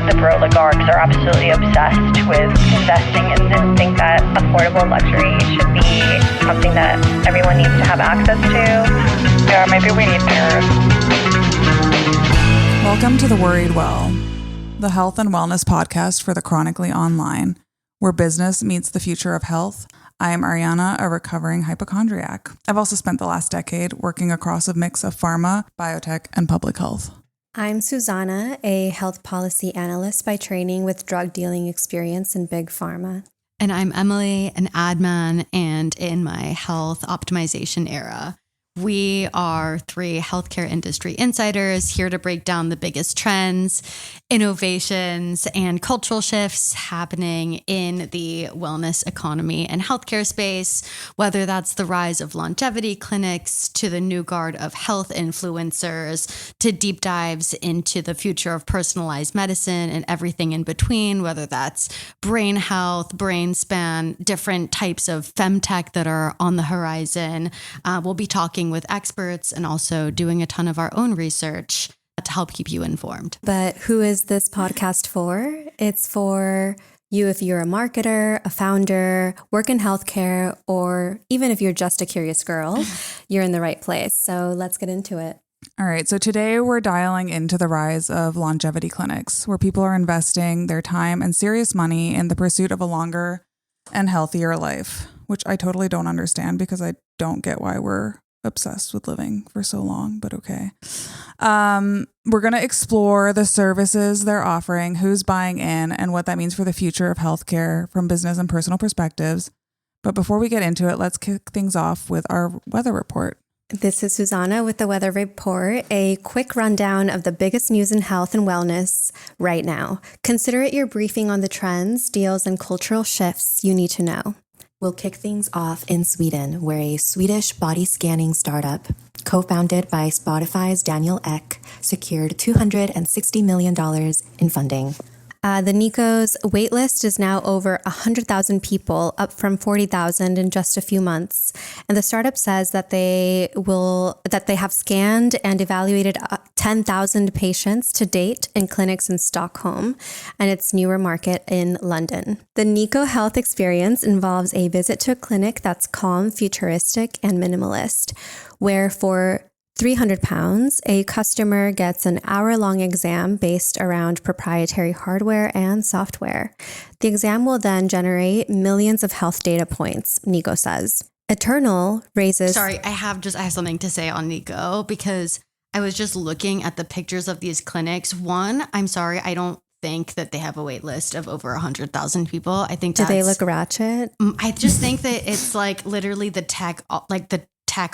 the oligarchs are absolutely obsessed with investing and think that affordable luxury should be something that everyone needs to have access to. Yeah, maybe we need tariffs. Welcome to the Worried Well, the health and wellness podcast for the chronically online, where business meets the future of health. I am Ariana, a recovering hypochondriac. I've also spent the last decade working across a mix of pharma, biotech, and public health. I'm Susanna, a health policy analyst by training with drug dealing experience in big pharma. And I'm Emily, an admin and in my health optimization era. We are three healthcare industry insiders here to break down the biggest trends, innovations, and cultural shifts happening in the wellness economy and healthcare space, whether that's the rise of longevity clinics to the new guard of health influencers, to deep dives into the future of personalized medicine and everything in between, whether that's brain health, brain span, different types of femtech that are on the horizon. We'll be talking with experts and also doing a ton of our own research to help keep you informed. But who is this podcast for? It's for you if you're a marketer, a founder, work in healthcare, or even if you're just a curious girl, you're in the right place. So let's get into it. All right, so today we're dialing into the rise of longevity clinics, where people are investing their time and serious money in the pursuit of a longer and healthier life, which I totally don't understand because I don't get why we're obsessed with living for so long, but okay. We're going to explore the services they're offering, who's buying in, and what that means for the future of healthcare from business and personal perspectives. But before we get into it, let's kick things off with our weather report. This is Susanna with the Weather Report, a quick rundown of the biggest news in health and wellness right now. Consider it your briefing on the trends, deals, and cultural shifts you need to know. We'll kick things off in Sweden, where a Swedish body scanning startup, co-founded by Spotify's Daniel Ek, secured $260 million in funding. The Nico's waitlist is now over 100,000 people, up from 40,000 in just a few months. And the startup says that they have scanned and evaluated 10,000 patients to date in clinics in Stockholm and its newer market in London. The Nico Health experience involves a visit to a clinic that's calm, futuristic, and minimalist, where for £300, a customer gets an hour-long exam based around proprietary hardware and software. The exam will then generate millions of health data points, Nico says. Eternal raises... Sorry, I have something to say on Nico because I was just looking at the pictures of these clinics. One, I'm sorry, I don't think that they have a wait list of over 100,000 people. I think Do they look ratchet? I just think that it's like literally the tech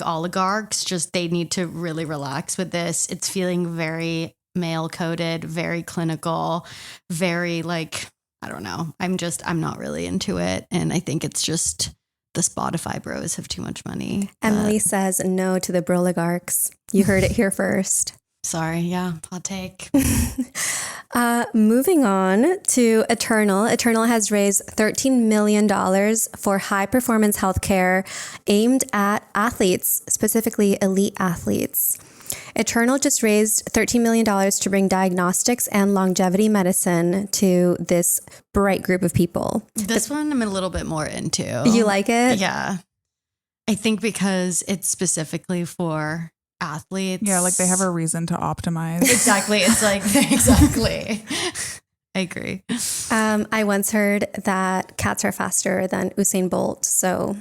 oligarchs, just they need to really relax with this. It's feeling very male coded, very clinical, very like, I don't know. I'm not really into it. And I think it's just the Spotify bros have too much money. Emily says no to the broligarchs. You heard it here first. Sorry. Yeah. Hot take. Moving on to Eternal. Eternal has raised $13 million for high performance healthcare aimed at athletes, specifically elite athletes. Eternal just raised $13 million to bring diagnostics and longevity medicine to this bright group of people. This one I'm a little bit more into. You like it? Yeah. I think because it's specifically for athletes. Yeah, like they have a reason to optimize. Exactly. It's like, exactly. I agree. I once heard that cats are faster than Usain Bolt. So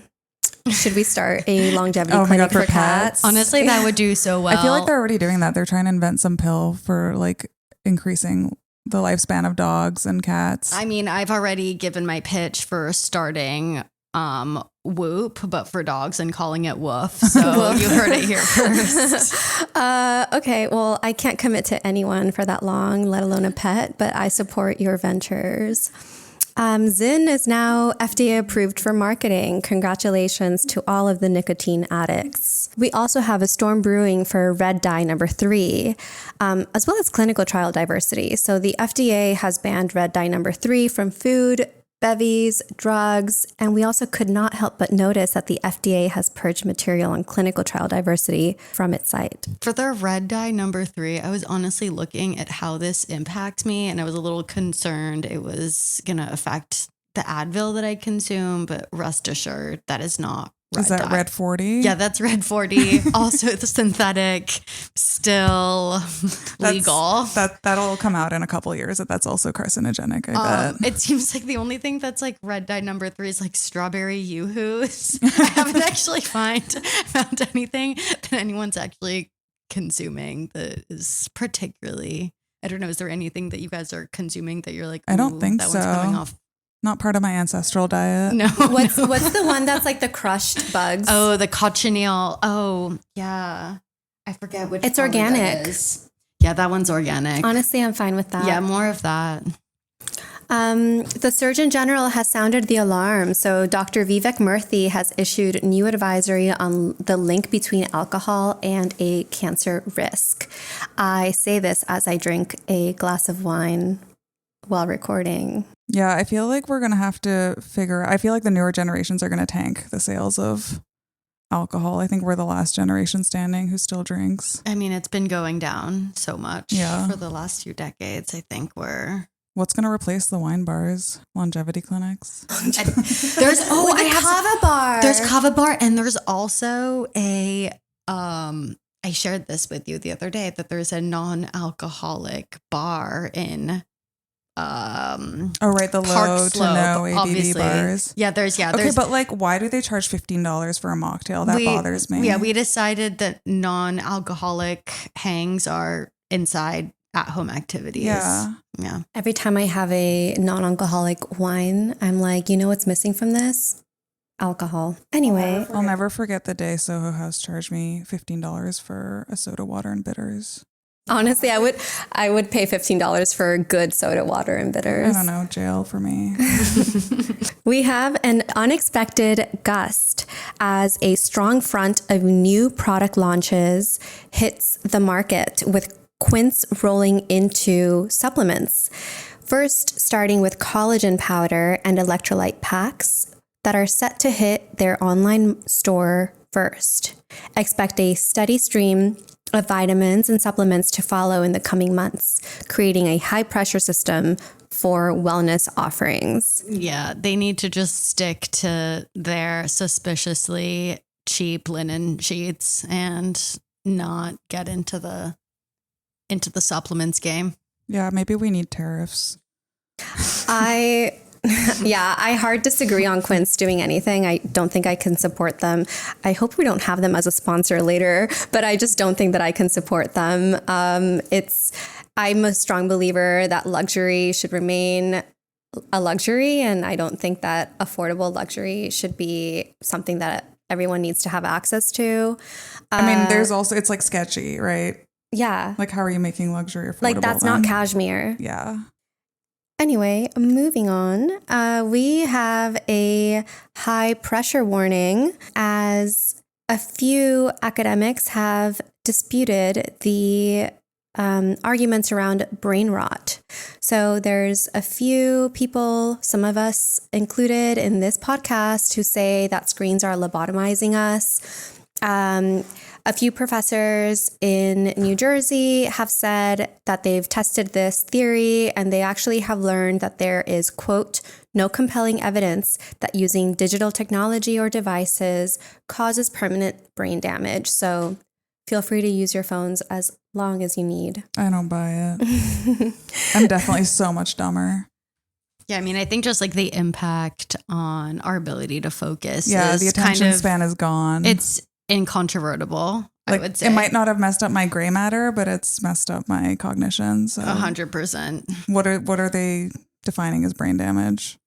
should we start a longevity clinic for cats? Honestly, that would do so well. I feel like they're already doing that. They're trying to invent some pill for like increasing the lifespan of dogs and cats. I mean, I've already given my pitch for starting Whoop, but for dogs and calling it Woof. So you heard it here first. Okay, well, I can't commit to anyone for that long, let alone a pet, but I support your ventures. Zyn is now FDA approved for marketing. Congratulations to all of the nicotine addicts. We also have a storm brewing for red dye number 3, as well as clinical trial diversity. So the FDA has banned red dye number 3 from food, bevies, drugs, and we also could not help but notice that the FDA has purged material on clinical trial diversity from its site. For the red dye number 3, I was honestly looking at how this impacts me, and I was a little concerned it was going to affect the Advil that I consume, but rest assured that is not red Is that dye. red 40? Yeah, that's red 40. Also, the synthetic, still legal. That'll come out in a couple years that's also carcinogenic, I bet. It seems like the only thing that's like red dye number 3 is like strawberry yoo-hoos. I haven't actually found anything that anyone's actually consuming that is particularly, I don't know, is there anything that you guys are consuming that you're like, I don't think that so. one's coming off? Not part of my ancestral diet. No. What's the one that's like the crushed bugs? Oh, the cochineal. Oh, yeah. I forget which. It's flower organic. that is. Yeah, that one's organic. Honestly, I'm fine with that. Yeah, more of that. The Surgeon General has sounded the alarm. So Dr. Vivek Murthy has issued new advisory on the link between alcohol and a cancer risk. I say this as I drink a glass of wine while recording. Yeah, I feel like we're going to have to I feel like the newer generations are going to tank the sales of alcohol. I think we're the last generation standing who still drinks. I mean, it's been going down so much for the last few decades. I think we're... What's going to replace the wine bars? Longevity clinics? There's Kava bar. There's Kava bar, and there's also a I shared this with you the other day that there's a non-alcoholic bar in right, the Park low Slope, to no ABV obviously. bars. Yeah, there's Okay, but like, why do they charge $15 for a mocktail? That bothers me. Yeah, we decided that non-alcoholic hangs are inside at-home activities. Yeah. Every time I have a non-alcoholic wine, I'm like, you know what's missing from this? Alcohol. Anyway. I'll never forget the day Soho House charged me $15 for a soda water and bitters. Honestly, I would pay $15 for good soda water and bitters. I don't know, jail for me. We have an unexpected gust as a strong front of new product launches hits the market, with Quince rolling into supplements. First, starting with collagen powder and electrolyte packs that are set to hit their online store first. Expect a steady stream of vitamins and supplements to follow in the coming months, creating a high-pressure system for wellness offerings. Yeah, they need to just stick to their suspiciously cheap linen sheets and not get into the supplements game. Yeah, maybe we need tariffs. I hard disagree on Quince doing anything. I don't think I can support them. I hope we don't have them as a sponsor later, but I just don't think that I can support them. I'm a strong believer that luxury should remain a luxury, and I don't think that affordable luxury should be something that everyone needs to have access to. I mean, there's also, it's like sketchy, right? Yeah. Like, how are you making luxury affordable? Like, that's not cashmere. Yeah. Anyway, moving on, we have a high pressure warning as a few academics have disputed the arguments around brain rot. So there's a few people, some of us included in this podcast, who say that screens are lobotomizing us. A few professors in New Jersey have said that they've tested this theory, and they actually have learned that there is, quote, no compelling evidence that using digital technology or devices causes permanent brain damage. So feel free to use your phones as long as you need. I don't buy it. I'm definitely so much dumber. Yeah, I mean, I think just like the impact on our ability to focus. Yeah, is the attention kind of, span is gone. It's incontrovertible, like, I would say. It might not have messed up my gray matter, but it's messed up my cognition. So 100%. What are they defining as brain damage?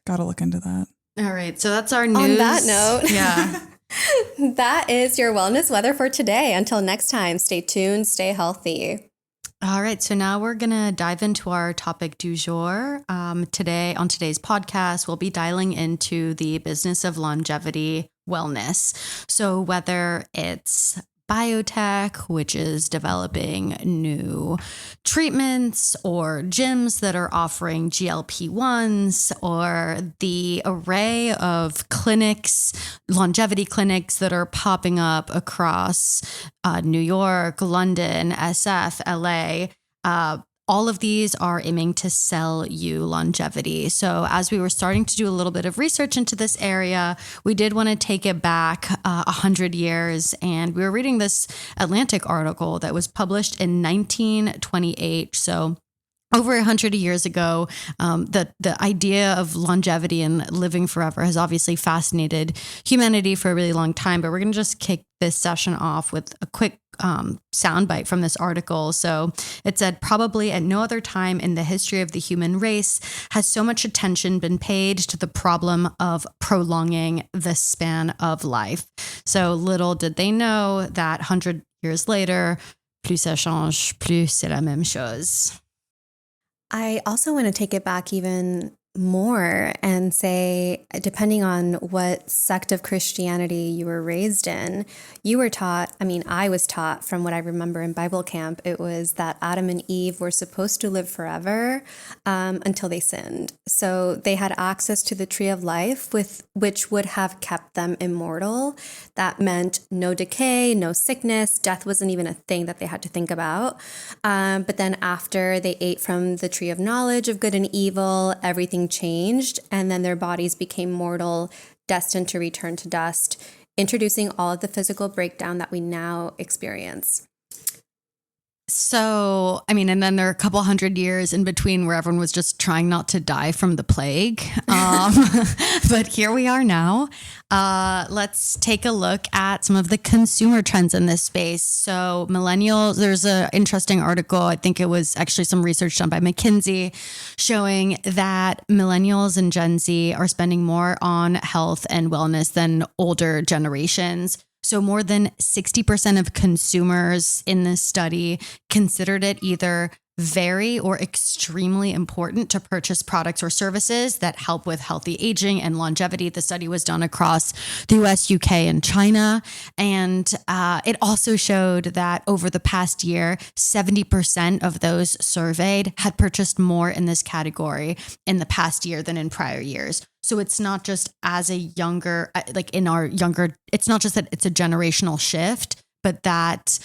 Got to look into that. All right, so that's our news. On that note, yeah. That is your wellness weather for today. Until next time, stay tuned, stay healthy. All right, so now we're going to dive into our topic du jour. Today, on today's podcast, we'll be dialing into the business of longevity wellness. So whether it's biotech, which is developing new treatments, or gyms that are offering GLP-1s, or the array of clinics, longevity clinics that are popping up across New York, London, SF, LA. All of these are aiming to sell you longevity. So as we were starting to do a little bit of research into this area, we did want to take it back 100 years. And we were reading this Atlantic article that was published in 1928. So over 100 years ago, the idea of longevity and living forever has obviously fascinated humanity for a really long time. But we're going to just kick this session off with a quick soundbite from this article. So it said, probably at no other time in the history of the human race has so much attention been paid to the problem of prolonging the span of life. So little did they know that 100 years later, plus ça change, plus c'est la même chose. I also want to take it back even more and say, depending on what sect of Christianity you were raised in, you were taught, I was taught from what I remember in Bible camp, it was that Adam and Eve were supposed to live forever until they sinned. So they had access to the tree of life, which would have kept them immortal. That meant no decay, no sickness. Death wasn't even a thing that they had to think about. But then after they ate from the tree of knowledge of good and evil, everything changed, and then their bodies became mortal, destined to return to dust, introducing all of the physical breakdown that we now experience. So, and then there are a couple hundred years in between where everyone was just trying not to die from the plague. But here we are now. Let's take a look at some of the consumer trends in this space. So millennials, there's an interesting article. I think it was actually some research done by McKinsey showing that millennials and Gen Z are spending more on health and wellness than older generations. So more than 60% of consumers in this study considered it either very or extremely important to purchase products or services that help with healthy aging and longevity. The study was done across the US, UK, and China. And it also showed that over the past year, 70% of those surveyed had purchased more in this category in the past year than in prior years. So it's not just as a younger, it's not just that it's a generational shift, but that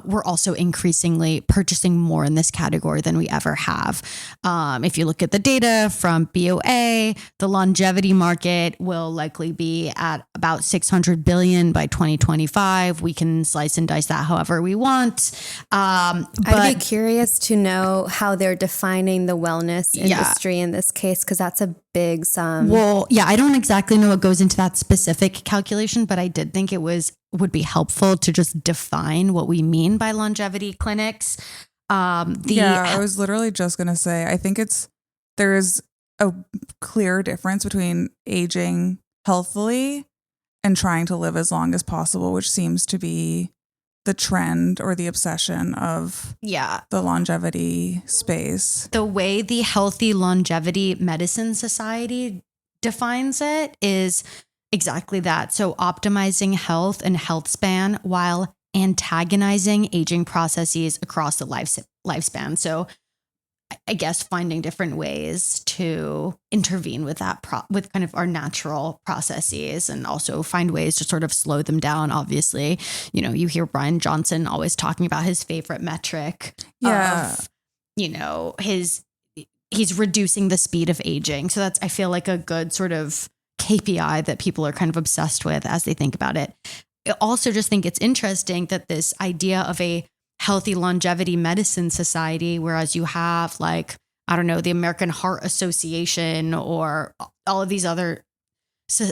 we're also increasingly purchasing more in this category than we ever have. If you look at the data from BOA, the longevity market will likely be at about $600 billion by 2025. We can slice and dice that however we want. I'd be curious to know how they're defining the wellness industry in this case, because that's a big sum. Well, yeah, I don't exactly know what goes into that specific calculation, but I did think it would be helpful to just define what we mean by longevity clinics. I was literally just going to say, I think there's a clear difference between aging healthily and trying to live as long as possible, which seems to be the trend or the obsession of the longevity space. The way the Healthy Longevity Medicine Society defines it is exactly that. So optimizing health and health span while antagonizing aging processes across the lifespan. So I guess finding different ways to intervene with that, with kind of our natural processes, and also find ways to sort of slow them down. Obviously, you hear Brian Johnson always talking about his favorite metric of, he's reducing the speed of aging. So that's, I feel like, a good sort of KPI that people are kind of obsessed with as they think about it. I also just think it's interesting that this idea of a Healthy Longevity Medicine Society, whereas you have the American Heart Association or all of these other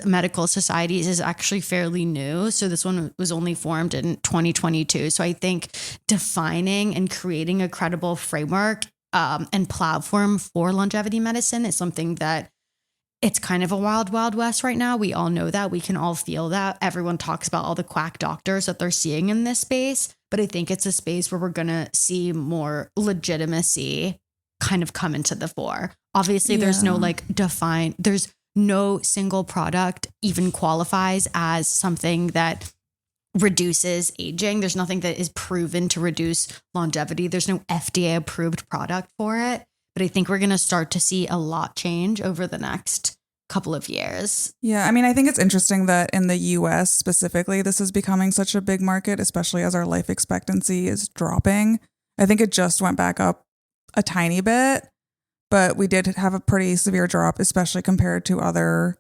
medical societies, is actually fairly new. So this one was only formed in 2022. So I think defining and creating a credible framework and platform for longevity medicine is something that it's kind of a wild, wild west right now. We all know that. We can all feel that. Everyone talks about all the quack doctors that they're seeing in this space. But I think it's a space where we're going to see more legitimacy kind of come into the fore. Obviously, there's no there's no single product even qualifies as something that reduces aging. There's nothing that is proven to reduce longevity. There's no FDA approved product for it. But I think we're going to start to see a lot change over the next couple of years. Yeah, I mean, I think it's interesting that in the US specifically, this is becoming such a big market, especially as our life expectancy is dropping. I think it just went back up a tiny bit, but we did have a pretty severe drop, especially compared to other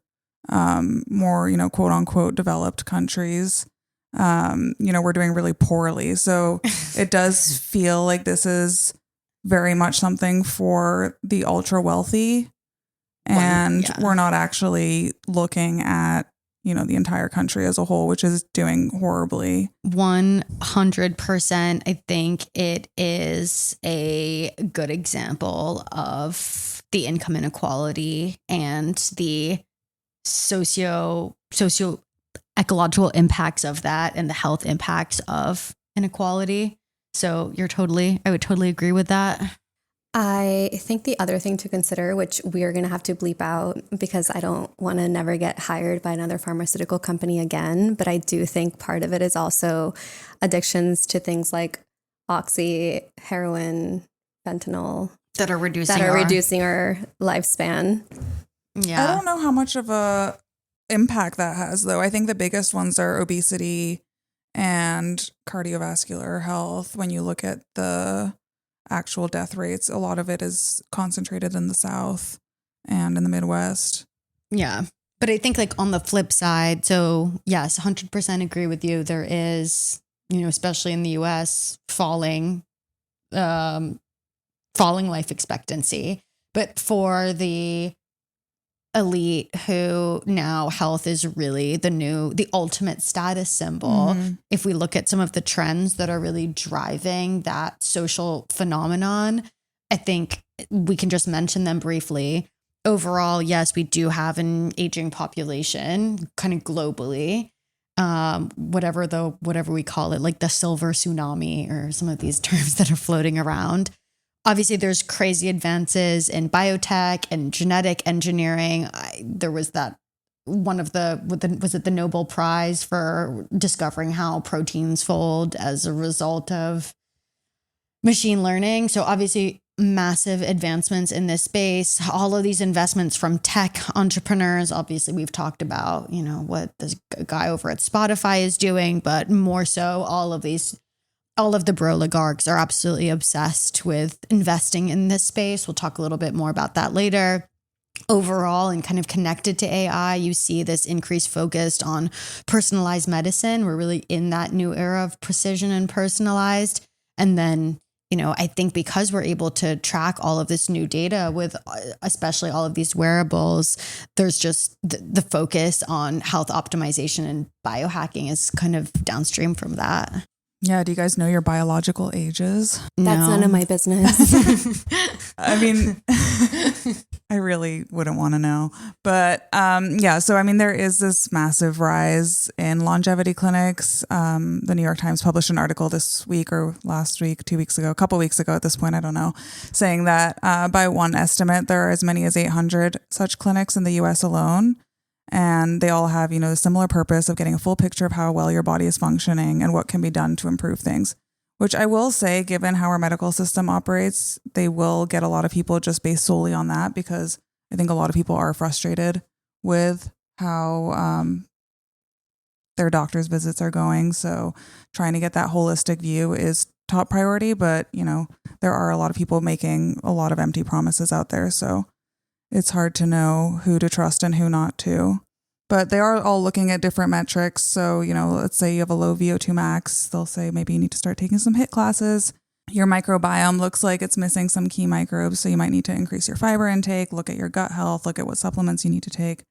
more, quote unquote, developed countries. We're doing really poorly. So it does feel like this is very much something for the ultra wealthy. And we're not actually looking at, the entire country as a whole, which is doing horribly. 100%. I think it is a good example of the income inequality and the socio-ecological impacts of that and the health impacts of inequality. So I would totally agree with that. I think the other thing to consider, which we are going to have to bleep out because I don't want to never get hired by another pharmaceutical company again, but I do think part of it is also addictions to things like oxy, heroin, fentanyl that are reducing our lifespan. Yeah. I don't know how much of a impact that has, though. I think the biggest ones are obesity and cardiovascular health. When you look at the actual death rates, a lot of it is concentrated in the South and in the Midwest. Yeah. But I think on the flip side, so yes, 100% agree with you. There is, especially in the US, falling life expectancy. But for the elite who now health is really the ultimate status symbol. If we look at some of the trends that are really driving that social phenomenon, I think we can just mention them briefly. Overall, yes, we do have an aging population kind of globally. Whatever we call it, like the silver tsunami or some of these terms that are floating around. Obviously, there's crazy advances in biotech and genetic engineering. There was that was it the Nobel Prize for discovering how proteins fold as a result of machine learning. So obviously, massive advancements in this space. All of these investments from tech entrepreneurs. Obviously, we've talked about, what this guy over at Spotify is doing, but more so all of the bro oligarchs are absolutely obsessed with investing in this space. We'll talk a little bit more about that later. Overall, and kind of connected to AI, you see this increased focus on personalized medicine. We're really in that new era of precision and personalized. And then, I think because we're able to track all of this new data with especially all of these wearables, there's just the focus on health optimization and biohacking is kind of downstream from that. Yeah. Do you guys know your biological ages? That's none of my business. I mean, I really wouldn't want to know. But so, there is this massive rise in longevity clinics. The New York Times published an article this week or last week, 2 weeks ago, a couple weeks ago at this point, I don't know, saying that by one estimate, there are as many as 800 such clinics in the US alone. And they all have, a similar purpose of getting a full picture of how well your body is functioning and what can be done to improve things. Which I will say, given how our medical system operates, they will get a lot of people just based solely on that, because I think a lot of people are frustrated with how their doctor's visits are going. So trying to get that holistic view is top priority. But, there are a lot of people making a lot of empty promises out there. So it's hard to know who to trust and who not to. But they are all looking at different metrics. So, let's say you have a low VO2 max. They'll say maybe you need to start taking some HIIT classes. Your microbiome looks like it's missing some key microbes. So you might need to increase your fiber intake, look at your gut health, look at what supplements you need to take.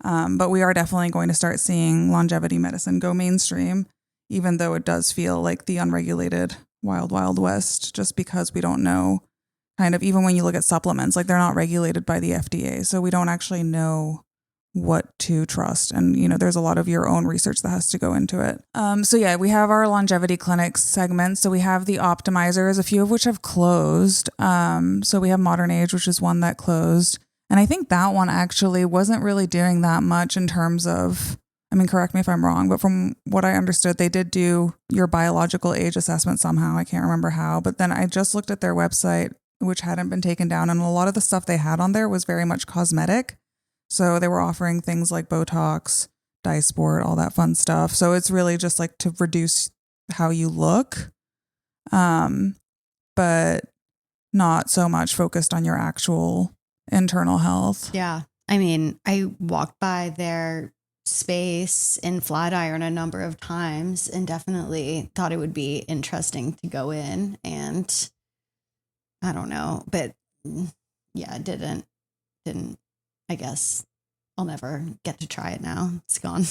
But we are definitely going to start seeing longevity medicine go mainstream, even though it does feel like the unregulated wild, wild west, just because we don't know. Kind of, even when you look at supplements, they're not regulated by the FDA. So we don't actually know what to trust. And, there's a lot of your own research that has to go into it. We have our longevity clinics segment. So we have the optimizers, a few of which have closed. So we have Modern Age, which is one that closed. And I think that one actually wasn't really doing that much in terms of, I mean, correct me if I'm wrong, but from what I understood, they did do your biological age assessment somehow. I can't remember how, but then I just looked at their website, which hadn't been taken down. And a lot of the stuff they had on there was very much cosmetic. So they were offering things like Botox, Dysport, all that fun stuff. So it's really just like to reduce how you look, but not so much focused on your actual internal health. Yeah. I mean, I walked by their space in Flatiron a number of times and definitely thought it would be interesting to go in, and I don't know, but yeah, didn't, I guess I'll never get to try it now. It's gone.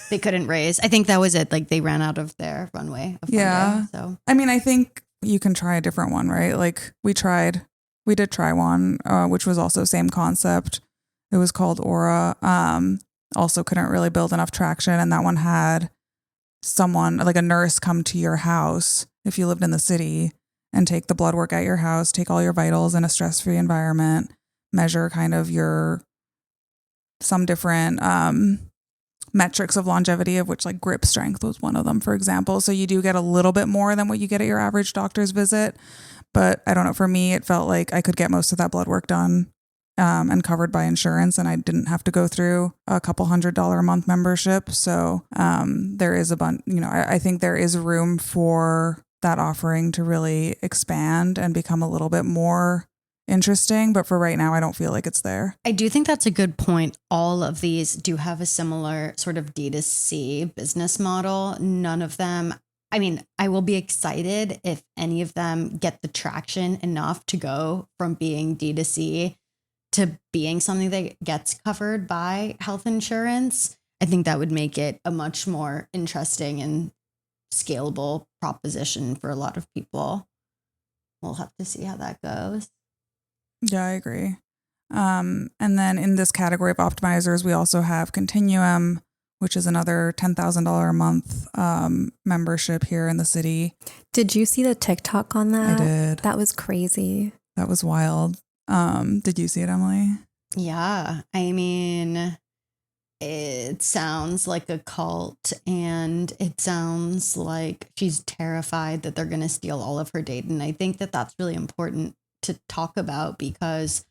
They couldn't raise. I think that was it. Like they ran out of their runway of funding, so I mean, I think you can try a different one, right? Like we did try one, which was also same concept. It was called Aura. Also couldn't really build enough traction. And that one had someone, like a nurse, come to your house if you lived in the city and take the blood work at your house, take all your vitals in a stress-free environment, measure kind of some different metrics of longevity, of which like grip strength was one of them, for example. So you do get a little bit more than what you get at your average doctor's visit. But I don't know, for me, it felt like I could get most of that blood work done and covered by insurance, and I didn't have to go through a couple $100 a month membership. So there is a bunch, I think there is room for that offering to really expand and become a little bit more interesting. But for right now, I don't feel like it's there. I do think that's a good point. All of these do have a similar sort of D2C business model. None of them, I mean, I will be excited if any of them get the traction enough to go from being D2C to being something that gets covered by health insurance. I think that would make it a much more interesting and scalable proposition for a lot of people. We'll have to see how that goes. Yeah, I agree. And then in this category of optimizers, we also have Continuum, which is another $10,000 a month membership here in the city. Did you see the TikTok on that? I did. That was crazy. That was wild. Did you see it, Emily? Yeah. I mean, it sounds like a cult, and it sounds like she's terrified that they're going to steal all of her data. And I think that that's really important to talk about, because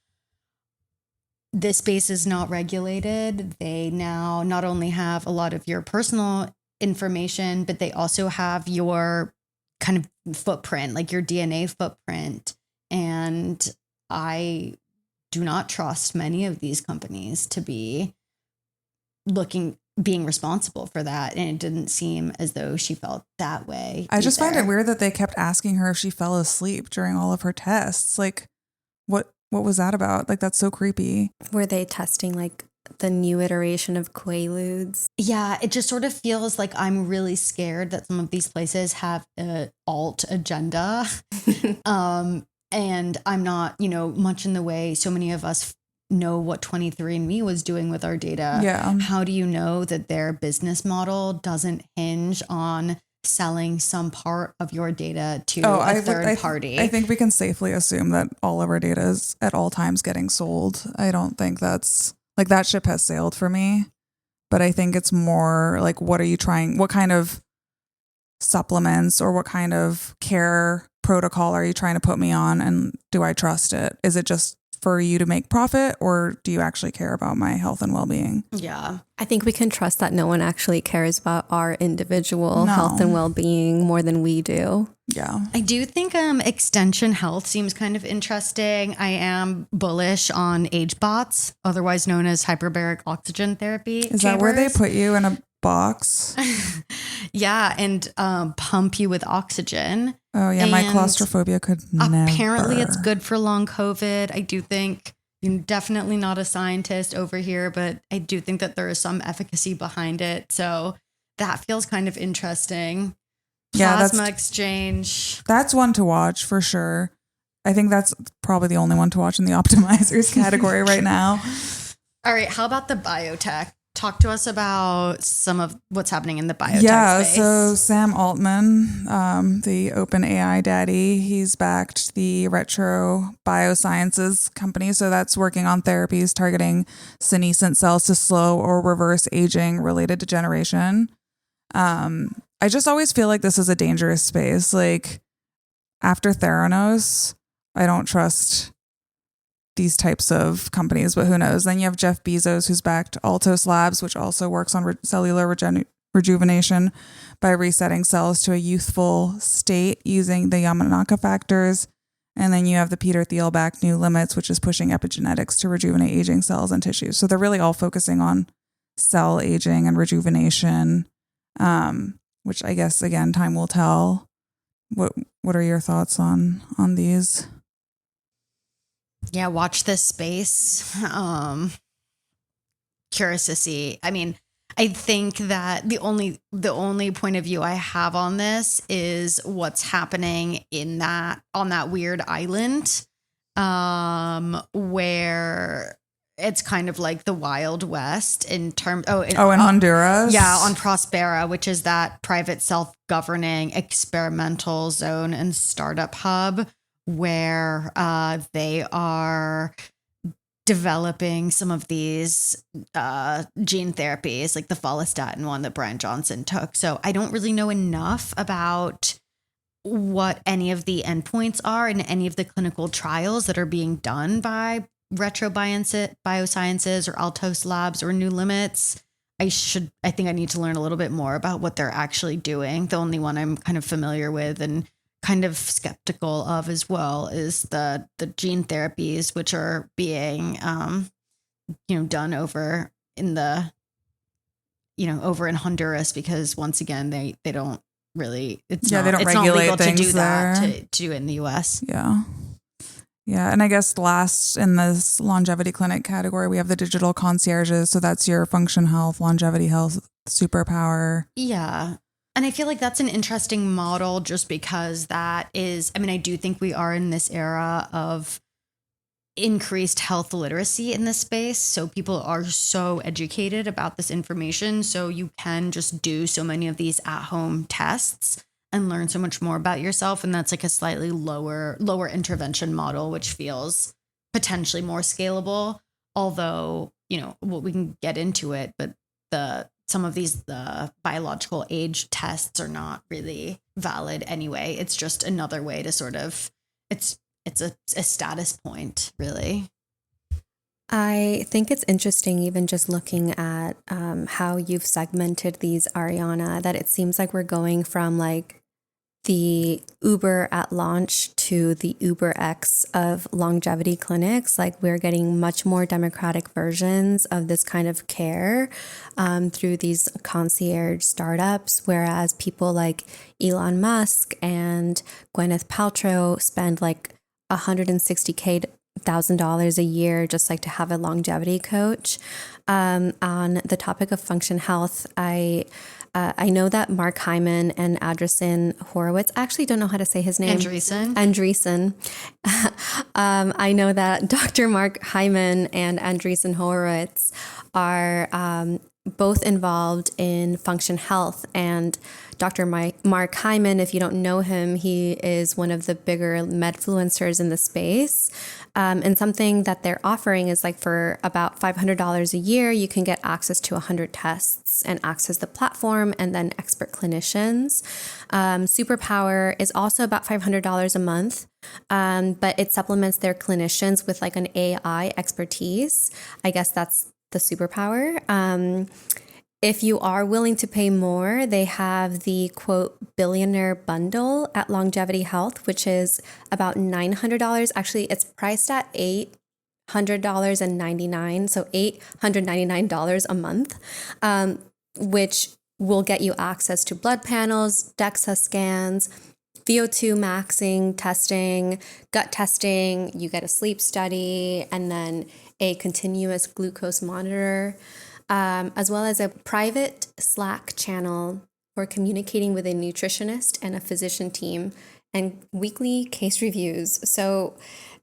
this space is not regulated. They now not only have a lot of your personal information, but they also have your kind of footprint, like your DNA footprint. And I do not trust many of these companies to be being responsible for that. And it didn't seem as though she felt that way. I just find it weird that they kept asking her if she fell asleep during all of her tests. Like, what was that about? Like, that's so creepy. Were they testing like the new iteration of Quaaludes? Yeah, it just sort of feels like I'm really scared that some of these places have an alt agenda. And I'm not, much in the way so many of us know what 23andMe was doing with our data. Yeah. How do you know that their business model doesn't hinge on selling some part of your data to a third party? I think we can safely assume that all of our data is at all times getting sold. I don't think that's like that ship has sailed for me, but I think it's more like, what kind of supplements or what kind of care protocol are you trying to put me on, and do I trust it? Is it just for you to make profit, or do you actually care about my health and well-being? Yeah. I think we can trust that no one actually cares about our individual health and well-being more than we do. Yeah. I do think extension health seems kind of interesting. I am bullish on age bots, otherwise known as hyperbaric oxygen therapy. Is that where they put you in a box? Yeah, and pump you with oxygen. Oh yeah, my claustrophobia could never. Apparently it's good for long COVID. I do think, you're definitely not a scientist over here, but I do think that there is some efficacy behind it. So that feels kind of interesting. Yeah, Plasma exchange. That's one to watch for sure. I think that's probably the only one to watch in the optimizers category right now. All right, how about the biotech? talk to us about some of what's happening in the biotech space. So Sam Altman, the open AI daddy, he's backed the Retro Biosciences company. So that's working on therapies targeting senescent cells to slow or reverse aging related degeneration. I just always feel like this is a dangerous space. Like after Theranos, I don't trust these types of companies, but who knows? Then you have Jeff Bezos, who's backed Altos Labs, which also works on cellular rejuvenation by resetting cells to a youthful state using the Yamanaka factors. And then you have the Peter Thiel backed New Limits, which is pushing epigenetics to rejuvenate aging cells and tissues. So they're really all focusing on cell aging and rejuvenation, which I guess, again, time will tell. What are your thoughts on these? Yeah, watch this space. Curious to see. I mean, I think that the only point of view I have on this is what's happening on that weird island, where it's kind of like the Wild West in terms. In Honduras. Yeah, on Prospera, which is that private self-governing experimental zone and startup hub where they are developing some of these gene therapies, like the follistatin one that Brian Johnson took. So I don't really know enough about what any of the endpoints are in any of the clinical trials that are being done by Retro Biosciences or Altos Labs or New Limits. I think I need to learn a little bit more about what they're actually doing. The only one I'm kind of familiar with and kind of skeptical of as well is the gene therapies, which are being, done over in Honduras, because once again, they don't really, they don't regulate not legal to do that, to do it in the US. Yeah. Yeah. And I guess last in this longevity clinic category, we have the digital concierges. So that's your function health, longevity health, superpower. Yeah. And I feel like that's an interesting model just because that is, I mean, I do think we are in this era of increased health literacy in this space. So people are so educated about this information. So you can just do so many of these at-home tests and learn so much more about yourself. And that's like a slightly lower intervention model, which feels potentially more scalable. Although, we can get into it, but some of the biological age tests are not really valid anyway. It's just another way to sort of, it's a status point, really. I think it's interesting, even just looking at how you've segmented these, Ariana, that it seems like we're going from like the Uber at launch to the Uber X of longevity clinics. Like we're getting much more democratic versions of this kind of care through these concierge startups, whereas people like Elon Musk and Gwyneth Paltrow spend like $160,000 a year just like to have a longevity coach. On the topic of function health, I know that Mark Hyman and Andreessen Horowitz, I actually don't know how to say his name. Andreessen. I know that Dr. Mark Hyman and Andreessen Horowitz are both involved in function health. And Dr. Mark Hyman, if you don't know him, he is one of the bigger medfluencers in the space. And something that they're offering is like for about $500 a year, you can get access to 100 tests and access the platform and then expert clinicians. Superpower is also about $500 a month, but it supplements their clinicians with like an AI expertise. I guess that's the superpower. If you are willing to pay more, they have the quote billionaire bundle at Longevity Health, which is about $900. Actually, it's priced at $800.99, so $899 a month, which will get you access to blood panels, DEXA scans, VO2 maxing testing, gut testing. You get a sleep study, and then a continuous glucose monitor, as well as a private Slack channel for communicating with a nutritionist and a physician team, and weekly case reviews. So,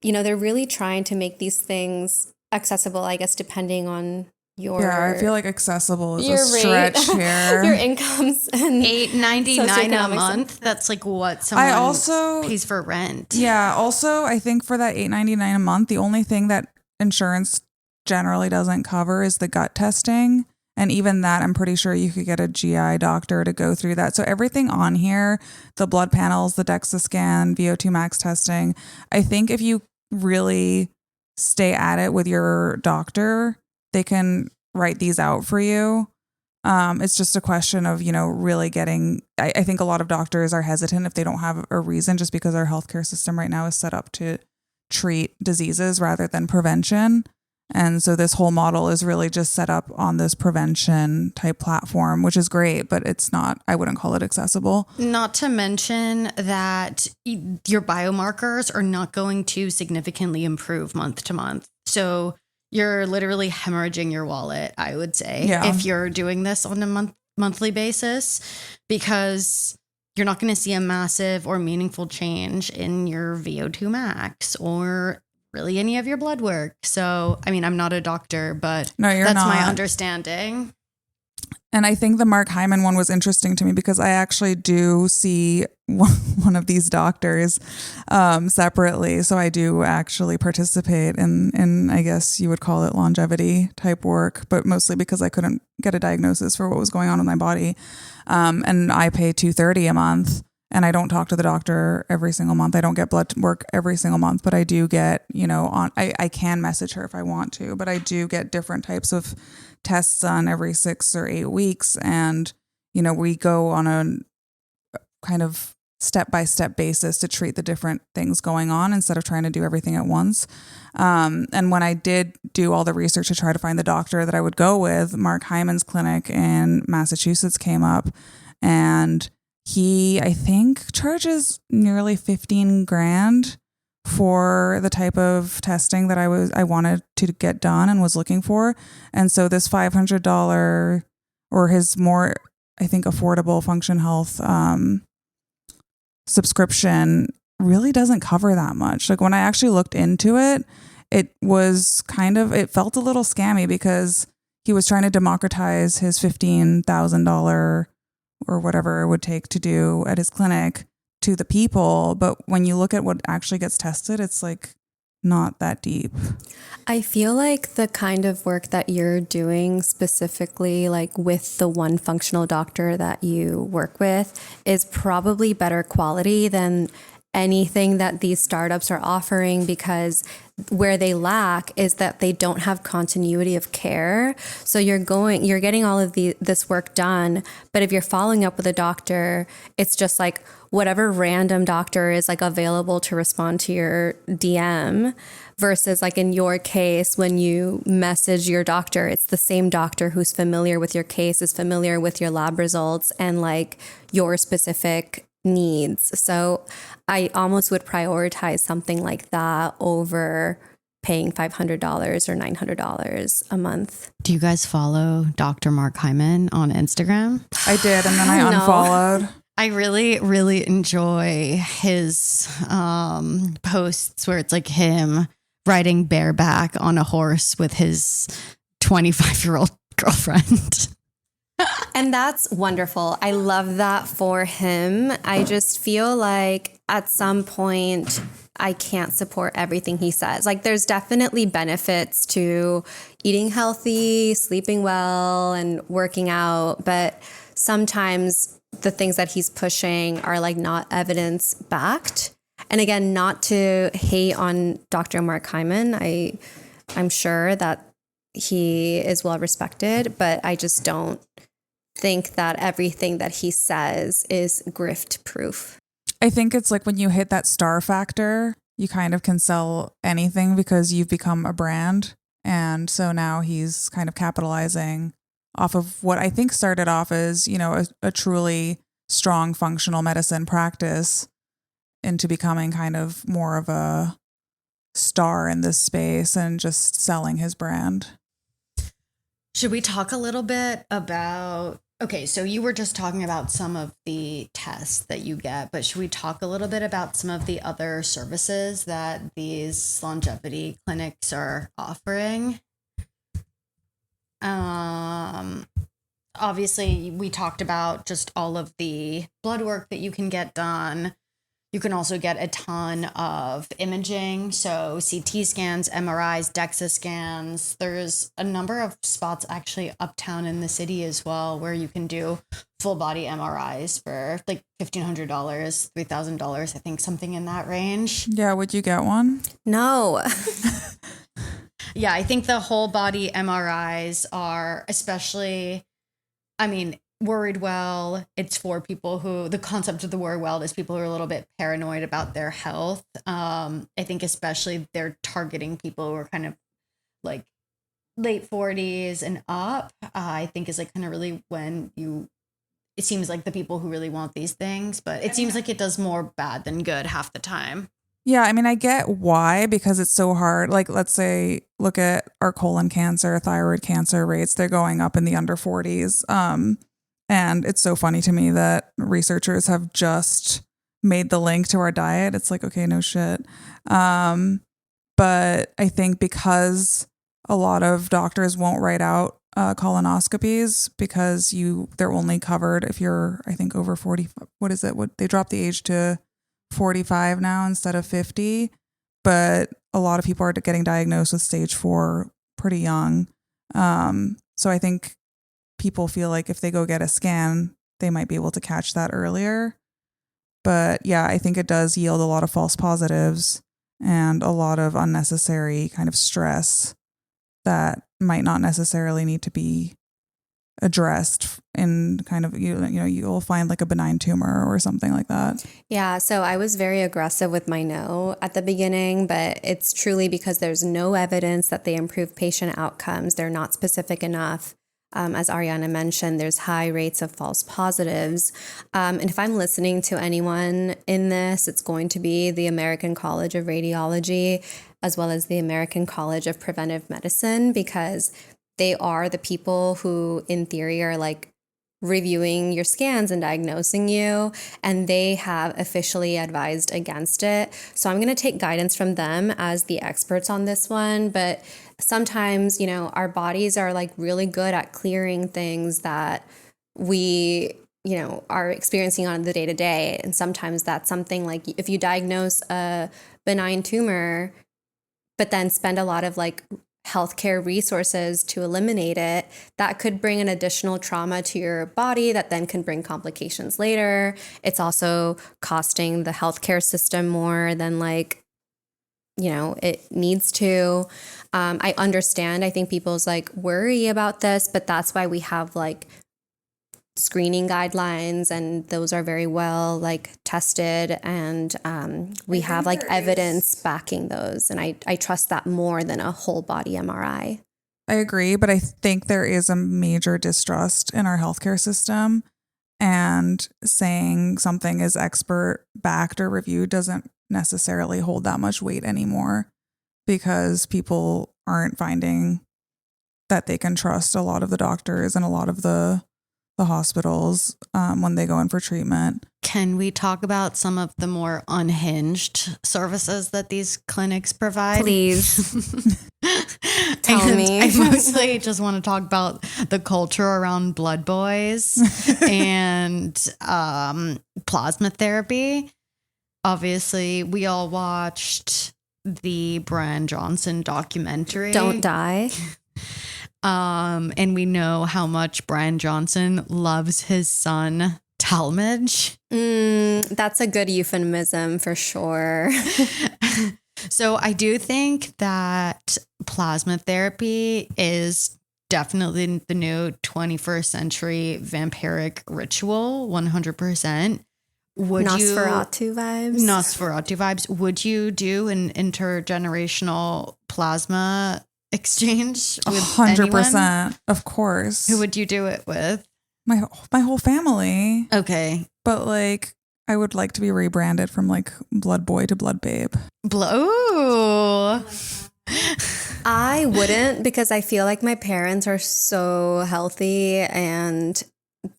they're really trying to make these things accessible, I guess, depending on I feel like accessible is a your rate, stretch here. your incomes, and $8.99 a socioeconomic month. That's like what someone pays for rent. Yeah. Also, I think for that $8.99 a month, the only thing that insurance generally doesn't cover is the gut testing. And even that, I'm pretty sure you could get a GI doctor to go through that. So everything on here, the blood panels, the DEXA scan, VO2 max testing, I think if you really stay at it with your doctor, they can write these out for you. It's just a question of, really getting, I think a lot of doctors are hesitant if they don't have a reason, just because our healthcare system right now is set up to treat diseases rather than prevention. And so this whole model is really just set up on this prevention type platform, which is great, but it's not, I wouldn't call it accessible. Not to mention that your biomarkers are not going to significantly improve month to month. So you're literally hemorrhaging your wallet, I would say, if you're doing this on a monthly basis, because you're not going to see a massive or meaningful change in your VO2 max or really any of your blood work. So, I mean, I'm not a doctor, but that's my understanding. And I think the Mark Hyman one was interesting to me because I actually do see one of these doctors separately. So I do actually participate in, I guess you would call it longevity type work, but mostly because I couldn't get a diagnosis for what was going on with my body. And I pay $230 a month. And I don't talk to the doctor every single month. I don't get blood work every single month, but I do get, I can message her if I want to, but I do get different types of tests done every 6 or 8 weeks. And, we go on a kind of step-by-step basis to treat the different things going on instead of trying to do everything at once. And when I did do all the research to try to find the doctor that I would go with, Mark Hyman's clinic in Massachusetts came up, and he, I think, charges nearly $15,000 for the type of testing that I wanted to get done and was looking for. And so this $500 or his more, I think, affordable Function Health subscription really doesn't cover that much. Like when I actually looked into it, it felt a little scammy because he was trying to democratize his $15,000 or whatever it would take to do at his clinic to the people. But when you look at what actually gets tested, it's like not that deep. I feel like the kind of work that you're doing specifically, like with the one functional doctor that you work with, is probably better quality than anything that these startups are offering, because where they lack is that they don't have continuity of care. So you're getting all of this work done, but if you're following up with a doctor, it's just like whatever random doctor is like available to respond to your DM, versus like in your case, when you message your doctor, it's the same doctor who's familiar with your case, is familiar with your lab results and like your specific needs. So I almost would prioritize something like that over paying $500 or $900 a month. Do you guys follow Dr. Mark Hyman on Instagram? I did, and then I unfollowed. I really, really enjoy his posts where it's like him riding bareback on a horse with his 25-year-old girlfriend. And that's wonderful. I love that for him. I just feel like at some point I can't support everything he says. Like there's definitely benefits to eating healthy, sleeping well, and working out, but sometimes the things that he's pushing are like not evidence backed. And again, not to hate on Dr. Mark Hyman. I'm sure that he is well respected, but I just don't think that everything that he says is grift proof. I think it's like when you hit that star factor, you kind of can sell anything because you've become a brand. And so now he's kind of capitalizing off of what I think started off as, a truly strong functional medicine practice into becoming kind of more of a star in this space and just selling his brand. Should we talk a little bit about, okay, so you were just talking about some of the tests that you get, but should we talk a little bit about some of the other services that these longevity clinics are offering? Obviously, we talked about just all of the blood work that you can get done. You can also get a ton of imaging, so CT scans, MRIs, DEXA scans. There's a number of spots actually uptown in the city as well where you can do full body MRIs for like $1,500, $3,000, I think, something in that range. Yeah, would you get one? No. Yeah, I think the whole body MRIs are especially, I mean, Worried Well, it's for people who, the concept of the Worried Well is people who are a little bit paranoid about their health. I think especially they're targeting people who are kind of like late 40s and up. I think is like kind of really when it seems like the people who really want these things, but it seems like it does more bad than good half the time. Yeah, I mean, I get why, because it's so hard. Like, let's say, look at our colon cancer, thyroid cancer rates. They're going up in the under 40s. And it's so funny to me that researchers have just made the link to our diet. It's like, okay, no shit. But I think because a lot of doctors won't write out colonoscopies because they're only covered if you're, I think, over 40. What is it? What they dropped the age to 45 now instead of 50. But a lot of people are getting diagnosed with stage 4 pretty young. So I think people feel like if they go get a scan, they might be able to catch that earlier. But yeah, I think it does yield a lot of false positives and a lot of unnecessary kind of stress that might not necessarily need to be addressed in kind of, you'll find like a benign tumor or something like that. Yeah, so I was very aggressive with my no at the beginning, but it's truly because there's no evidence that they improve patient outcomes. They're not specific enough. As Ariana mentioned, there's high rates of false positives. And if I'm listening to anyone in this, it's going to be the American College of Radiology, as well as the American College of Preventive Medicine, because they are the people who, in theory, are like reviewing your scans and diagnosing you, and they have officially advised against it. So I'm going to take guidance from them as the experts on this one. But sometimes, our bodies are like really good at clearing things that we, are experiencing on the day to day. And sometimes that's something like if you diagnose a benign tumor, but then spend a lot of like healthcare resources to eliminate it, that could bring an additional trauma to your body that then can bring complications later. It's also costing the healthcare system more than it needs to. I understand. I think people's worry about this, but that's why we have screening guidelines, and those are very well tested, and we have evidence backing those, and I trust that more than a whole body MRI. I agree, but I think there is a major distrust in our healthcare system, and saying something is expert backed or reviewed doesn't necessarily hold that much weight anymore, because people aren't finding that they can trust a lot of the doctors and a lot of the hospitals when they go in for treatment. Can we talk about some of the more unhinged services that these clinics provide? Please. Tell me. I mostly just want to talk about the culture around blood boys and plasma therapy. Obviously, we all watched the Brian Johnson documentary. Don't die. And we know how much Brian Johnson loves his son, Talmadge. That's a good euphemism for sure. So I do think that plasma therapy is definitely the new 21st century vampiric ritual, 100%. Nosferatu vibes. Would you do an intergenerational plasma exchange with 100%, anyone? of course. Who would you do it with? My whole family. Okay. But I would like to be rebranded from blood boy to blood babe. Ooh. I wouldn't, because I feel like my parents are so healthy and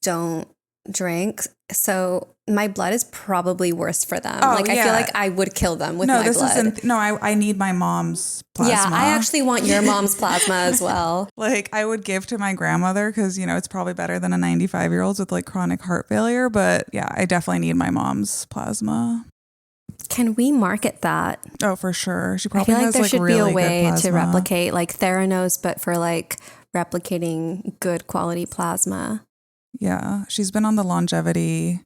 don't drink. So my blood is probably worse for them. Oh, I feel yeah. like I would kill them with my blood. I need my mom's plasma. Yeah, I actually want your mom's plasma as well. I would give to my grandmother because, it's probably better than a 95-year-old with chronic heart failure. But yeah, I definitely need my mom's plasma. Can we market that? Oh, for sure. She I probably feel like has there should be really a way good plasma. to replicate Theranos, but for replicating good quality plasma. Yeah, she's been on the longevity.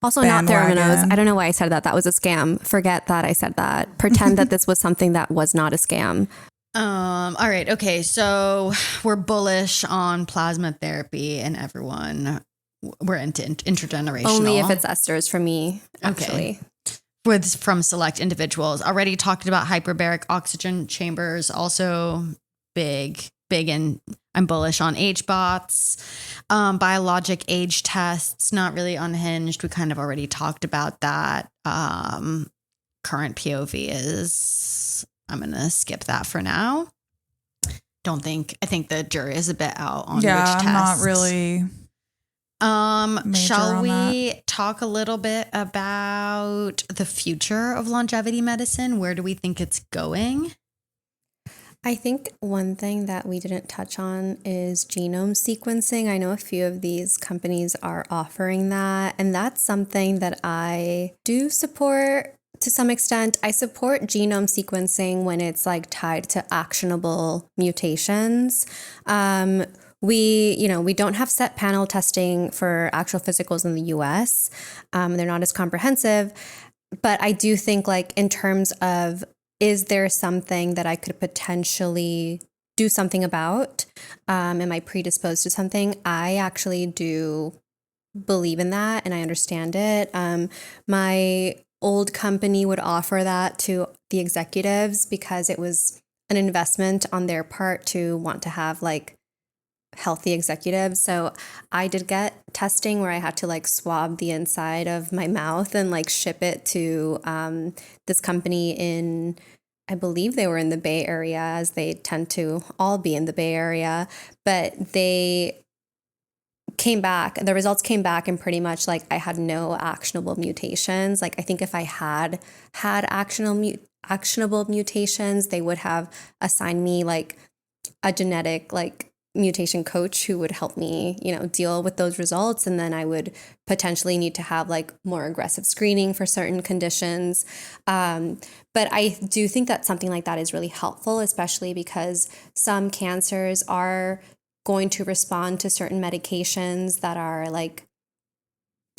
Also, bandwagon. not Theranos. I don't know why I said that. That was a scam. Forget that I said that. Pretend that this was something that was not a scam. All right. Okay. So we're bullish on plasma therapy, and everyone, we're into intergenerational. Only if it's esters for me, actually. Okay. From select individuals. Already talked about hyperbaric oxygen chambers. Also big, and I'm bullish on HBOTs. Biologic age tests, not really unhinged. We kind of already talked about that. Current POV is, I'm going to skip that for now. I think the jury is a bit out on which test. I'm not really. Shall we talk a little bit about the future of longevity medicine? Where do we think it's going? I think one thing that we didn't touch on is genome sequencing. I know a few of these companies are offering that, and that's something that I do support to some extent. I support genome sequencing when it's tied to actionable mutations. We don't have set panel testing for actual physicals in the US. They're not as comprehensive, but I do think in terms of, is there something that I could potentially do something about? Am I predisposed to something? I actually do believe in that and I understand it. My old company would offer that to the executives because it was an investment on their part to want to have healthy executives. So I did get testing where I had to swab the inside of my mouth and ship it to this company in, I believe they were in the Bay Area, as they tend to all be in the Bay Area, but they came back, the results came back and pretty much I had no actionable mutations. I think if I had actionable mutations, they would have assigned me a genetic mutation coach who would help me, deal with those results. And then I would potentially need to have more aggressive screening for certain conditions. But I do think that something like that is really helpful, especially because some cancers are going to respond to certain medications that are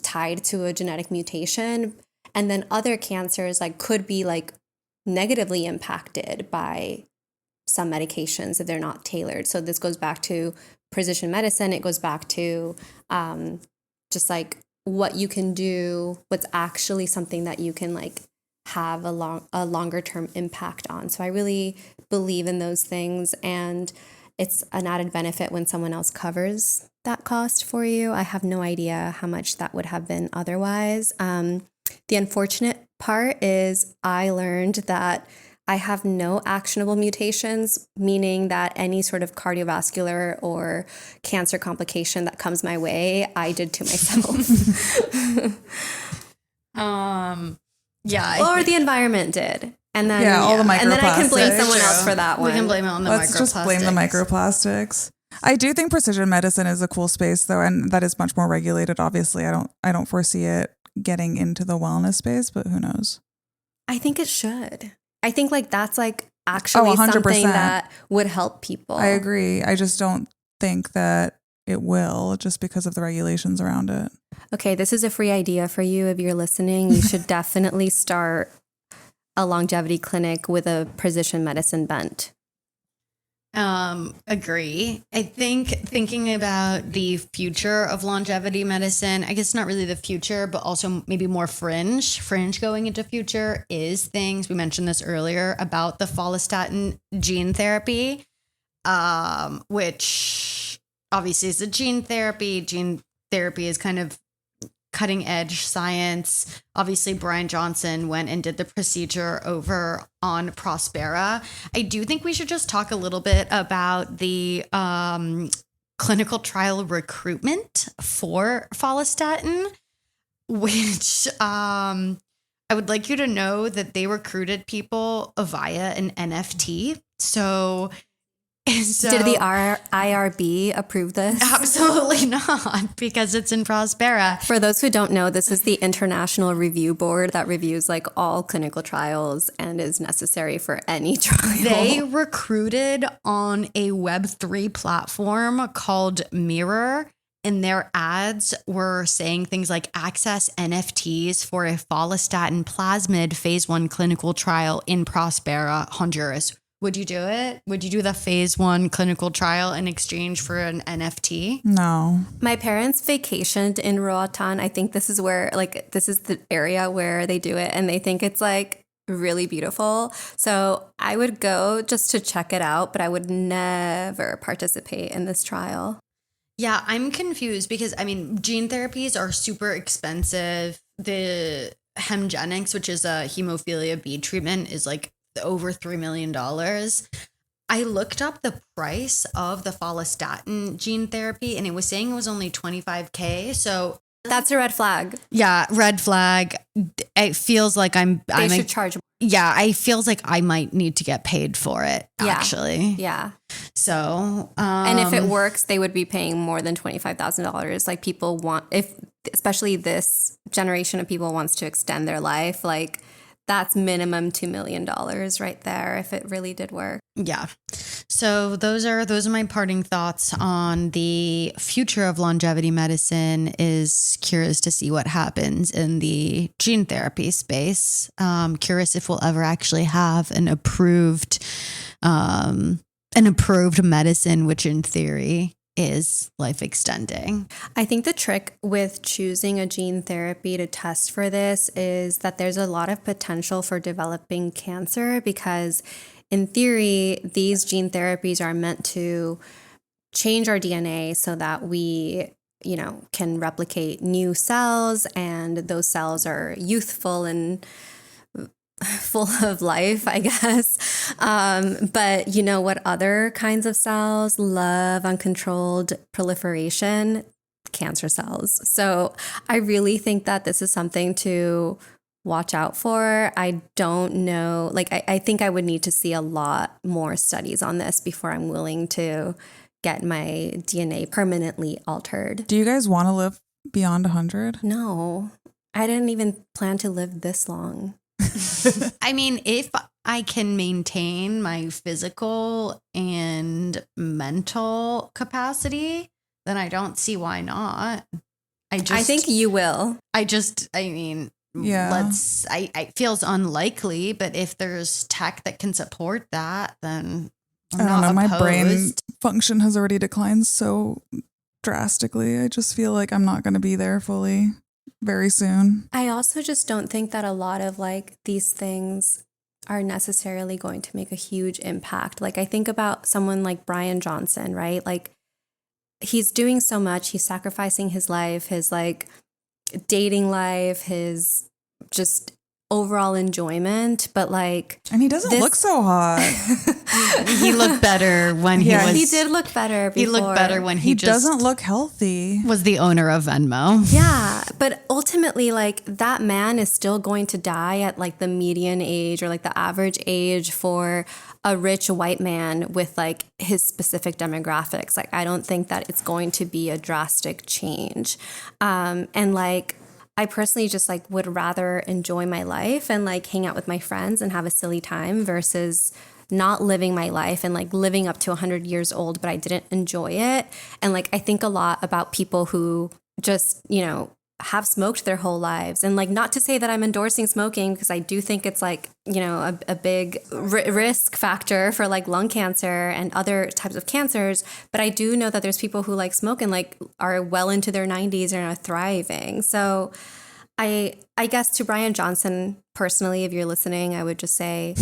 tied to a genetic mutation. And then other cancers could be negatively impacted by some medications if they're not tailored. So this goes back to precision medicine. It goes back to just what you can do, what's actually something that you can have a longer term impact on. So I really believe in those things, and it's an added benefit when someone else covers that cost for you. I have no idea how much that would have been otherwise. The unfortunate part is I learned that I have no actionable mutations, meaning that any sort of cardiovascular or cancer complication that comes my way, I did to myself. Yeah. The environment did. And then all the microplastics. And then I can blame someone else for that one. We can blame it on the microplastics. Let's just blame the microplastics. I do think precision medicine is a cool space though, and that is much more regulated. Obviously, I don't foresee it getting into the wellness space, but who knows? I think it should. I think that's actually something that would help people. I agree. I just don't think that it will, just because of the regulations around it. Okay, this is a free idea for you. If you're listening, you should definitely start a longevity clinic with a precision medicine bent. Agree. I think thinking about the future of longevity medicine, I guess not really the future, but also maybe more fringe going into future is things, we mentioned this earlier, about the follistatin gene therapy, which obviously is a gene therapy. Gene therapy is kind of cutting edge science. Obviously, Brian Johnson went and did the procedure over on Prospera. I do think we should just talk a little bit about the clinical trial recruitment for follistatin, which I would like you to know that they recruited people via an NFT. So did the IRB approve this? Absolutely not, because it's in Prospera. For those who don't know, this is the International Review Board that reviews like all clinical trials and is necessary for any trial. They recruited on a Web3 platform called Mirror, and their ads were saying things like access NFTs for a follistatin plasmid phase 1 clinical trial in Prospera, Honduras. Would you do it? Would you do the phase 1 clinical trial in exchange for an NFT? No. My parents vacationed in Roatan. I think this is where, like, this is the area where they do it, and they think it's like really beautiful. So I would go just to check it out, but I would never participate in this trial. Yeah, I'm confused because, I mean, gene therapies are super expensive. The Hemgenics, which is a hemophilia B treatment, is like over $3 million. I looked up the price of the follistatin gene therapy, and it was saying it was only $25,000. So that's a red flag. Yeah, red flag. It feels like they should charge. Yeah, I feels like I might need to get paid for it, actually. Yeah. So, and if it works, they would be paying more than $25,000. Like, people want, especially this generation of people wants to extend their life, like, that's minimum $2 million right there if it really did work. Yeah. So those are my parting thoughts on the future of longevity medicine. Is curious to see what happens in the gene therapy space. Curious if we'll ever actually have an approved medicine, which in theory is life extending. I think the trick with choosing a gene therapy to test for this is that there's a lot of potential for developing cancer, because in theory, these gene therapies are meant to change our DNA so that we, can replicate new cells, and those cells are youthful and full of life, I guess. But what other kinds of cells love uncontrolled proliferation? Cancer cells. So I really think that this is something to watch out for. I don't know. Like, I think I would need to see a lot more studies on this before I'm willing to get my DNA permanently altered. Do you guys want to live beyond 100? No, I didn't even plan to live this long. I mean, if I can maintain my physical and mental capacity, then I don't see why not. I think you will. Yeah. It feels unlikely, but if there's tech that can support that, then I'm I don't know. not My brain opposed. function has already declined so drastically. I just feel like I'm not going to be there fully very soon. I also just don't think that a lot of these things are necessarily going to make a huge impact. Like, I think about someone like Brian Johnson, right? Like, he's doing so much. He's sacrificing his life, his dating life, his just overall enjoyment, but and he doesn't look so hot. He looked better when he did look better before. He looked better when he just doesn't look healthy. Was the owner of Venmo. Yeah, but ultimately, that man is still going to die at the median age or the average age for a rich white man with his specific demographics. I don't think that it's going to be a drastic change. I personally just would rather enjoy my life and hang out with my friends and have a silly time versus not living my life and living up to 100 years old, but I didn't enjoy it. And I think a lot about people who just, have smoked their whole lives. And not to say that I'm endorsing smoking, because I do think it's a big risk factor for lung cancer and other types of cancers. But I do know that there's people who smoke and are well into their 90s and are thriving. So I guess to Brian Johnson personally, if you're listening, I would just say,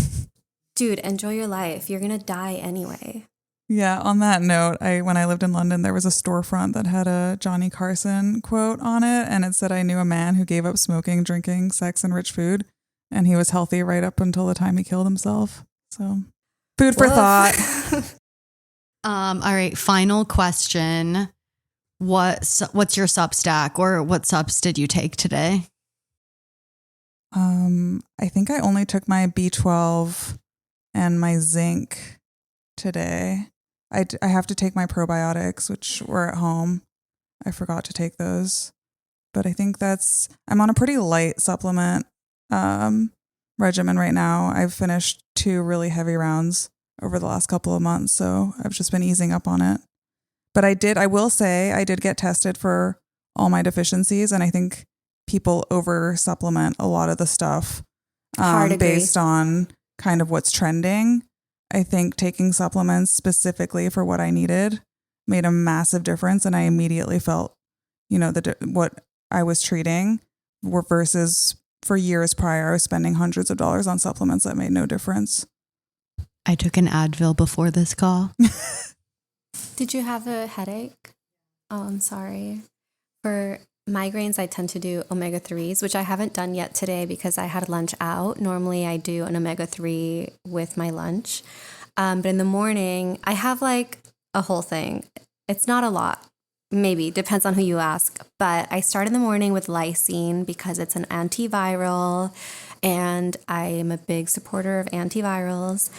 dude, enjoy your life. You're going to die anyway. Yeah, on that note, when I lived in London, there was a storefront that had a Johnny Carson quote on it, and it said, "I knew a man who gave up smoking, drinking, sex, and rich food, and he was healthy right up until the time he killed himself." So, food for thought. All right. Final question. What's your Substack, or what subs did you take today? I think I only took my B12 and my zinc today. I have to take my probiotics, which were at home. I forgot to take those. But I think I'm on a pretty light supplement regimen right now. I've finished 2 really heavy rounds over the last couple of months, so I've just been easing up on it. But I will say I did get tested for all my deficiencies, and I think people over supplement a lot of the stuff based on kind of what's trending. I think taking supplements specifically for what I needed made a massive difference, and I immediately felt, what I was treating versus for years prior, I was spending hundreds of dollars on supplements that made no difference. I took an Advil before this call. Did you have a headache? Oh, I'm sorry. For migraines, I tend to do omega-3s, which I haven't done yet today because I had lunch out. Normally, I do an omega-3 with my lunch. But in the morning, I have like a whole thing. It's not a lot. Maybe, depends on who you ask. But I start in the morning with lysine because it's an antiviral, and I am a big supporter of antivirals.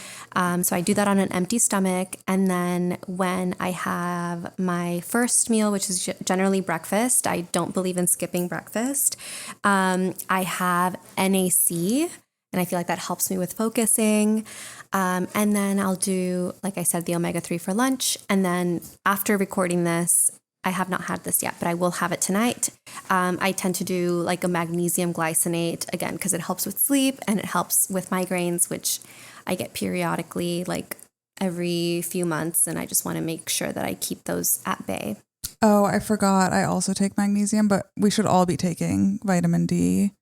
So I do that on an empty stomach. And then when I have my first meal, which is generally breakfast, I don't believe in skipping breakfast. I have NAC, and I feel like that helps me with focusing. And then I'll do, like I said, the omega-3 for lunch. And then after recording this, I have not had this yet, but I will have it tonight. I tend to do like a magnesium glycinate, again, because it helps with sleep and it helps with migraines, which I get periodically, like every few months. And I just want to make sure that I keep those at bay. Oh, I forgot. I also take magnesium, but we should all be taking vitamin D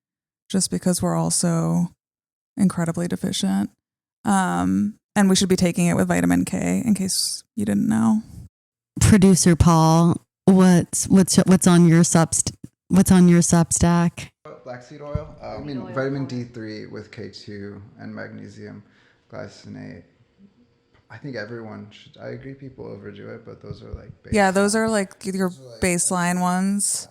just because we're also incredibly deficient. And we should be taking it with vitamin K in case you didn't know. Producer Paul, what's on your Substack? Black seed oil. Vitamin D3 with K2 and magnesium glycinate. I think everyone should. I agree, people overdo it, but those are like those are like your baseline ones.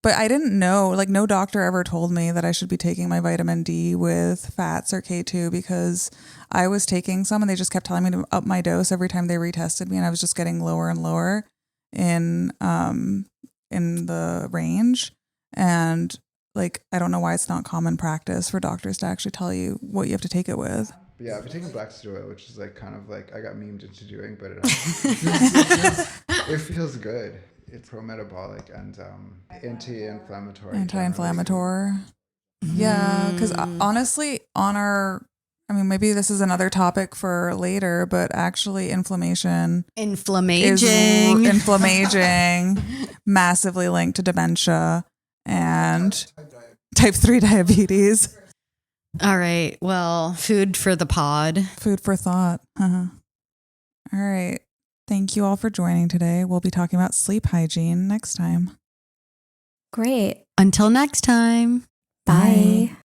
But I didn't know, like no doctor ever told me that I should be taking my vitamin D with fats or K2 because I was taking some and they just kept telling me to up my dose every time they retested me, and I was just getting lower and lower in the range. And like, I don't know why it's not common practice for doctors to actually tell you what you have to take it with. But yeah, I've been taking black seed oil, which is like kind of like I got memed into doing, but it feels good. It's pro-metabolic and anti-inflammatory. Anti-inflammatory. Yeah, because honestly, maybe this is another topic for later, but actually inflammation massively linked to dementia and type 3 diabetes. All right. Well, food for the pod. Food for thought. All right. Thank you all for joining today. We'll be talking about sleep hygiene next time. Great. Until next time. Bye.